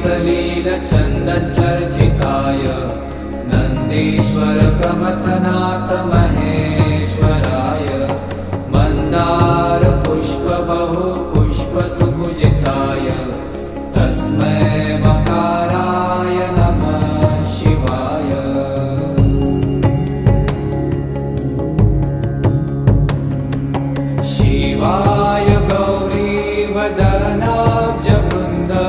सलीलचन्दनचर्चिताय नन्दीश्वर प्रमथनाथ महेश्वराय मन्दार पुष्प बहु पुष्प सुपूजिताय तस्मै